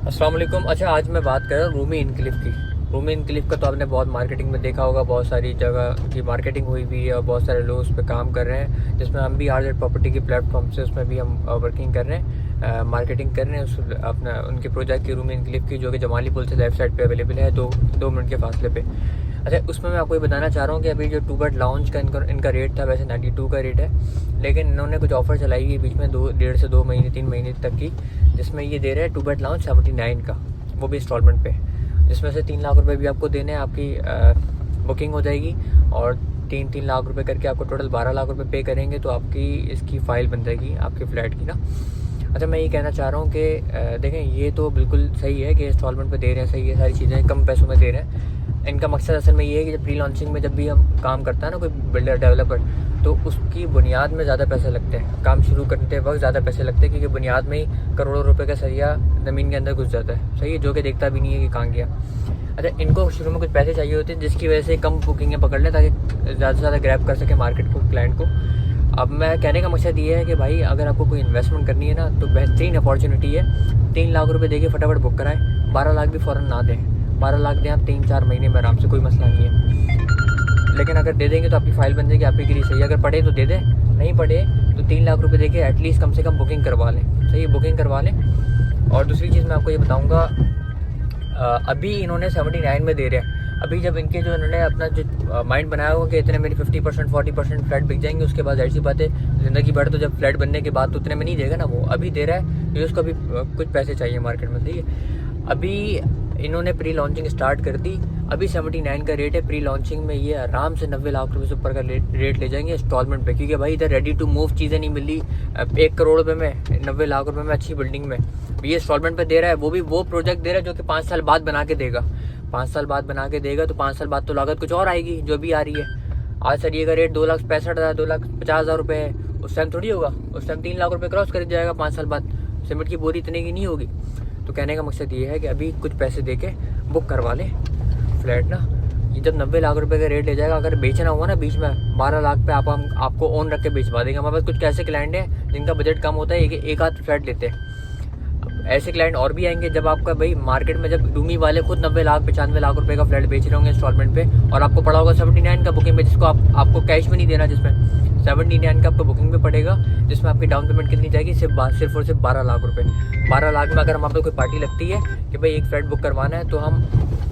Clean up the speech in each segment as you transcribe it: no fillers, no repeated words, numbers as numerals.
अस्सलाम वालेकुम। अच्छा, आज मैं बात कर रहा हूँ रूमी इनक्लिफ की। रूमी इनक्लिफ का तो आपने बहुत मार्केटिंग में देखा होगा, बहुत सारी जगह की मार्केटिंग हुई भी है और बहुत सारे लोग उस पर काम कर रहे हैं, जिसमें हम भी आर प्रॉपर्टी की प्लेटफॉर्म से उसमें भी हम वर्किंग कर रहे हैं, मार्केटिंग कर रहे हैं उस अपना उनके प्रोजेक्ट की, रूमी इनक्लिफ की, जो कि जमाली पुल से लेफ्ट साइड पे अवेलेबल है, 2 मिनट के फासले पे। अच्छा, उसमें मैं आपको ये बताना चाह रहा हूँ कि अभी जो 2 बेड लाउंज का इनका रेट था, वैसे 92 का रेट है, लेकिन इन्होंने कुछ ऑफर चलाई है बीच में 1.5 से 2 महीने 3 महीने तक की, जिसमें ये दे रहे हैं 2 बेड लाउंज 79 का, वो भी इंस्टॉलमेंट पे, जिसमें से 3 लाख रुपए भी आपको देने हैं, आपकी बुकिंग हो जाएगी और 3-3 लाख रुपए करके आपको टोटल 12 लाख रुपए पे करेंगे तो आपकी इसकी फ़ाइल बन जाएगी आपके फ्लैट की ना। अच्छा, मैं ये कहना चाह रहा हूँ कि देखें, ये तो बिल्कुल सही है कि इंस्टॉलमेंट पे दे रहे हैं, सही है, सारी चीज़ें कम पैसों में दे रहे हैं। इनका मकसद असल में ये है कि जब प्री लॉन्चिंग में जब भी हम काम करता है ना कोई बिल्डर डेवलपर, तो उसकी बुनियाद में ज़्यादा पैसे लगते हैं, काम शुरू करते वक्त ज़्यादा पैसे लगते हैं, क्योंकि बुनियाद में ही करोड़ों रुपए का सरिया ज़मीन के अंदर घुस जाता है, सही है, जो कि देखता भी नहीं है कि कहाँ गया। अच्छा, इनको शुरू में कुछ पैसे चाहिए होते हैं, जिसकी वजह से कम बुकिंगें पकड़ लें ताकि ज़्यादा से ज़्यादा ग्रैब कर सके मार्केट को, क्लाइंट को। अब मैं कहने का मकसद ये है कि भाई, अगर आपको कोई इन्वेस्टमेंट करनी है ना, तो बेहतरीन अपॉर्चुनिटी है। 3 लाख रुपए देके फटाफट बुक कराएं, 12 लाख भी फ़ौरन ना दें, 12 लाख दें आप 3-4 महीने में आराम से, कोई मसला नहीं है। लेकिन अगर दे देंगे तो आपकी फ़ाइल बन जाएगी, आपके लिए सही है। अगर पढ़े तो दे दें, नहीं पढ़े तो 3 लाख रुपए देके एटलीस्ट कम से कम बुकिंग करवा लें, सही है, बुकिंग करवा लें। और दूसरी चीज़ मैं आपको ये बताऊँगा, अभी इन्होंने 79 में दे रहे हैं। अभी जब इनके जो इन्होंने अपना जो माइंड बनाया होगा कि इतने मेरी 50% 40% फ्लैट बिक जाएंगे, उसके बाद ऐसी बात है ज़िंदगी भर, तो जब फ्लैट बनने के बाद तो उतने में नहीं देगा ना, वो अभी दे रहा है तो उसको अभी कुछ पैसे चाहिए मार्केट में, ठीक है। अभी इन्होंने प्री लॉन्चिंग स्टार्ट कर दी, अभी 79 का रेट है। प्री लॉन्चिंग में ये आराम से 90 लाख रुपए से ऊपर का रेट ले जाएंगे इंस्टॉलमेंट पे, क्योंकि भाई इधर रेडी टू मूव चीज़ें नहीं मिल रही 1 करोड़ रुपए में, 90 लाख रुपए में अच्छी बिल्डिंग में ये इंस्टॉलमेंट पे दे रहा है। वो भी वो प्रोजेक्ट दे रहा है जो कि 5 साल बाद बना के देगा, 5 साल बाद बना के देगा, तो 5 साल बाद तो लागत कुछ और आएगी जो भी आ रही है। आज सर ये का रेट 2,65,000 2,50,000 रुपए है, उस टाइम थोड़ी होगा, उस टाइम 3 लाख रुपए क्रॉस कर जाएगा 5 साल बाद, सीमेंट की बोरी इतने की नहीं होगी। तो कहने का मकसद ये है कि अभी कुछ पैसे दे के बुक करवा लें फ्लैट ना। ये जब 90 लाख रुपए का रेट ले जाएगा, अगर बेचना हुआ ना बीच में 12 लाख पे आपको ओन रख के बेचवा देंगे। हमारे पास कुछ ऐसे क्लाइंट हैं जिनका बजट कम होता है, एक आध फ्लैट लेते हैं। ऐसे क्लाइंट और भी आएंगे जब आपका भाई मार्केट में, जब रूमी वाले खुद 90 लाख 95 लाख रुपए का फ्लैट बेच रहे होंगे इंस्टॉलमेंट पे, और आपको पड़ा होगा 79 का बुकिंग पे, जिसको आपको कैश में नहीं देना, जिसमें 79 का आपको बुकिंग पे पड़ेगा, जिसमें आपकी डाउन पेमेंट कितनी जाएगी, सिर्फ और सिर्फ 12 लाख रुपए। 12 लाख में अगर हमारे पे कोई पार्टी लगती है कि भाई एक फ्लैट बुक करवाना है, तो हम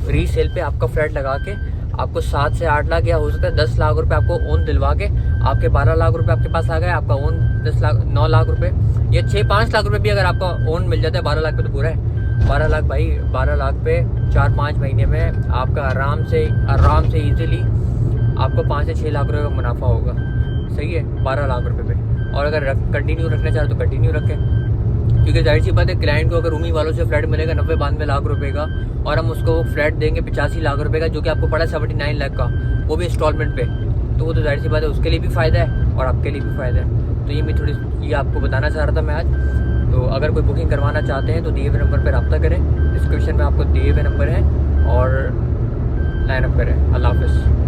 रीसेल पे आपका फ्लैट लगा के आपको 7 से 8 लाख या हो सकता है 10 लाख रुपए आपको ओन दिलवा के, आपके 12 लाख रुपए आपके पास आ गए, आपका ओन 9 लाख रुपए या 6-5 लाख रुपए भी अगर आपका ओन मिल जाता है 12 लाख पे, तो पूरा है 12 लाख भाई। 12 लाख पे 4-5 महीने में आपका आराम से इजीली आपको 5 से 6 लाख रुपए का मुनाफा होगा, सही है, 12 लाख रुपए पे। और अगर कंटिन्यू रखना चाहे तो कंटिन्यू रखें, क्योंकि जाहिर सी बात है, क्लाइंट को अगर रूमी वालों से फ्लैट मिलेगा 90-92 लाख रुपए का, और हम उसको फ्लैट देंगे 85 लाख रुपए का, जो कि आपको पड़ा 79 लाख का, वो भी इंस्टॉलमेंट पे, तो वो तो जाहिर सी बात है उसके लिए भी फ़ायदा है और आपके लिए भी फ़ायदा है। तो ये मैं ये आपको बताना चाह रहा था मैं आज। तो अगर कोई बुकिंग करवाना चाहते हैं तो दिए हुए नंबर पर रब्ता करें, डिस्क्रिप्शन में आपको दिए हुए नंबर है, और लाइन अप करें। अल्लाह हाफ़िज़।